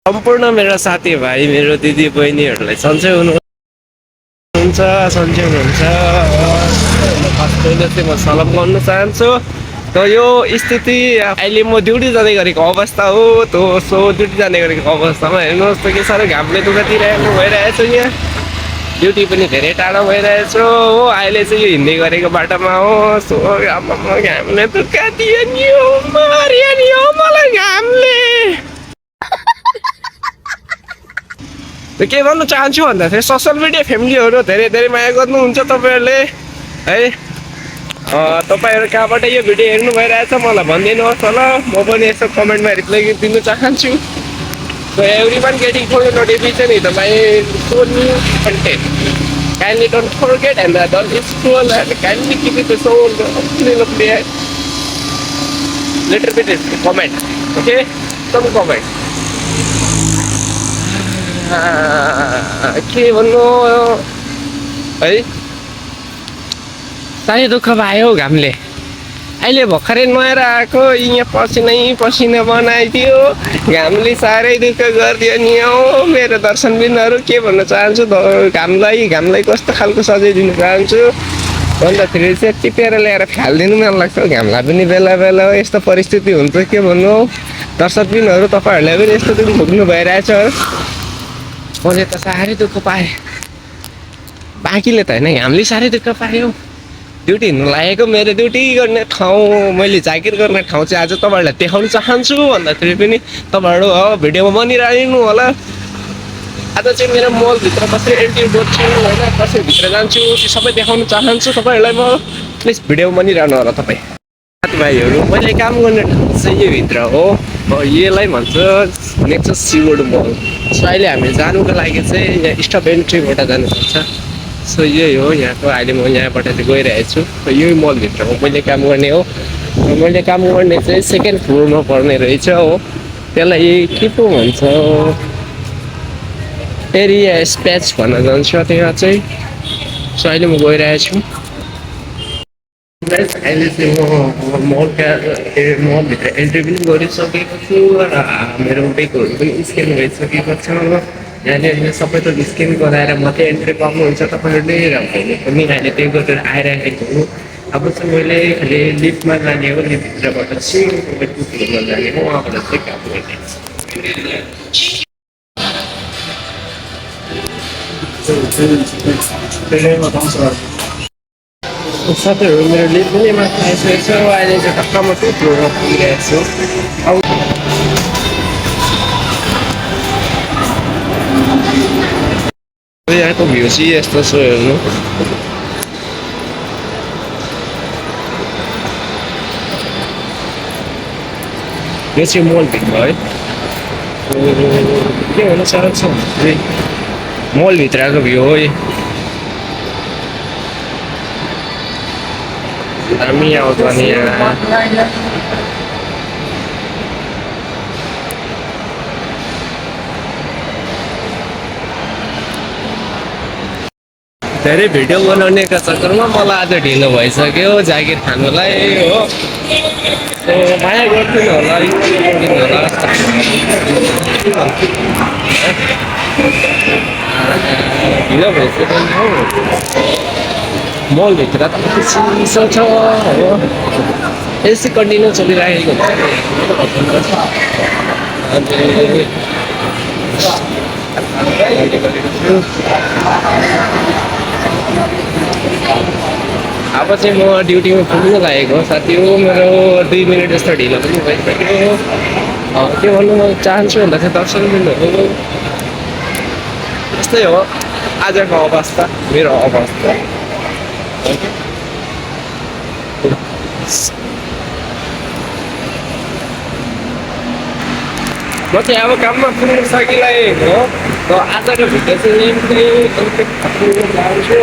सम्पूर्ण मेरो साथीभाइ मेरो दिदी बहिनीहरूलाई सन्चै सन्चै हुनुहुन्छ। फर्स्ट चाहिँ म सलाम गर्न चाहन्छु। त यो स्थिति अहिले म ड्युटी जाँदै गरेको अवस्था हो। ड्युटी जाने गरेको अवस्थामा हेर्नुहोस् त के साह्रो घामले दुःख दिइरहेको भइरहेछ। यहाँ ड्युटी पनि धेरै टाढो भइरहेछ हो। अहिले चाहिँ यो हिँड्दै गरेको बाटोमा हो। घामले दुःख दियो नि हो, मारियो नि हो मलाई घामले। के भन्नु चाहन्छु भन्दाखेरि सोसियल मिडिया फ्यामिलीहरू धेरै धेरै माया गर्नुहुन्छ तपाईँहरूले है। तपाईँहरू कहाँबाट यो भिडियो हेर्नु भइरहेछ मलाई भनिदिनुहोस् होला। म पनि यसो कमेन्टमा रिप्लाई दिनु चाहन्छु। So everyone getting for the notification is my so new content. Kindly don't forget and don't scroll and kindly keep it so little bit comment. Okay, some comment. के भन्नु है, साह्रै दुःख भयो घामले। अहिले भर्खरै नुहाएर आएको, यहाँ पसिना बनाइदियो घामले, साह्रै दुःख गरिदियो नि हौ मेरो दर्शनबिन्दुहरू। के भन्न चाहन्छु घामलाई कस्तो खालको सजाय दिनु चाहन्छु भन्दाखेरि चाहिँ टिपेर ल्याएर फालिदिनु मन लाग्छ घामलाई पनि। बेला बेला यस्तो परिस्थिति हुन्छ, के भन्नु दर्शकबिन्दुहरू, तपाईँहरूलाई पनि यस्तो दुःख भोग्नु भइरहेछ। मैले त साह्रै दुःख पाएँ, बाँकीले त होइन, घामले साह्रै दुःख पायो। ड्युटी हिँड्नु लागेको, मेरो ड्युटी गर्ने ठाउँ, मैले जागिर गर्ने ठाउँ चाहिँ आज तपाईँहरूलाई देखाउन चाहन्छु भन्दाखेरि पनि तपाईँहरू भिडियोमा बनिरहनु होला। आज चाहिँ मेरो मलभित्र कसरी एन्ट्री गर्छु होइन, कसरी भित्र जान्छु त्यो सबै देखाउन चाहन्छु तपाईँहरूलाई। म प्लिज भिडियोमा बनिरहनु होला तपाईँ साथीभाइहरू। मैले काम गर्ने ठाउँ चाहिँ यो भित्र हो। यसलाई भन्छ नेक्सस सिवुड मल। सो अहिले हामी जानुको लागि चाहिँ यहाँ स्टप एन्ट्रीबाट जानुपर्छ। सो यही हो यहाँको। अहिले म यहाँबाट चाहिँ गइरहेको छु। यही मलभित्रमा मैले काम गर्ने हो। मैले काम गर्ने चाहिँ सेकेन्ड फ्लोरमा पर्ने रहेछ हो। त्यसलाई के पो भन्छ, एरिया स्पेच भन्न जान्छ त्यहाँ चाहिँ। सो अहिले म गइरहेको छु। अहिले चाहिँ म मलभित्र एन्ट्री पनि गरिसकेको छु र मेरो बेगहरू पनि स्क्यान भइसकेको छ। यहाँनिर सबै त स्क्यान गराएर मात्रै एन्ट्री पाउनुहुन्छ तपाईँहरूले, र मैले पनि अहिले त्यही गरेर आइरहेको हो। अब चाहिँ मैले खालि लिफ्टमा जाने हो, लिफ्टभित्रबाट चाहिँ टु फ्लोरमा जाने हो, उहाँबाट चाहिँ काम गर्ने। साथीहरू मेरो लिफ्ट पनि माथि आइसकेको छ। अहिले चाहिँ टक्क म टु फ्लोरमा पुगिरहेको छु। अब यहाँको भ्यू चाहिँ यस्तो छ हेर्नु। यो चाहिँ मलभित्र है। के हुन चाहन्छ भने मलभित्रको भ्यू हो। हामी आउँछ नि यहाँ धेरै भिडियो बनाउनेका चक्करमा मलाई आज ढिलो भइसक्यो जागिर खानुलाई हो। माया गरिदिनु होला, गरिदिनु होला। ढिलो भइसक्यो हौ। मलभित्र त चिसो छ हो, एसी कन्टिन्यू चलिरहेको हुन्छ। अब चाहिँ म ड्युटीमा पुग्नु लागेको हो साथी हो। मेरो 2 मिनट जस्तो ढिलो पनि भइसक्यो। के भन्नु म चाहन्छु भन्दाखेरि दर्शकबिन्दुहरू यस्तै हो आजको अवस्था, मेरो अवस्था। म चाहिँ अब काममा पुग्नु सकिरहेको हो। त आजको भिडियो चाहिँ यहीँ चाहन्छु।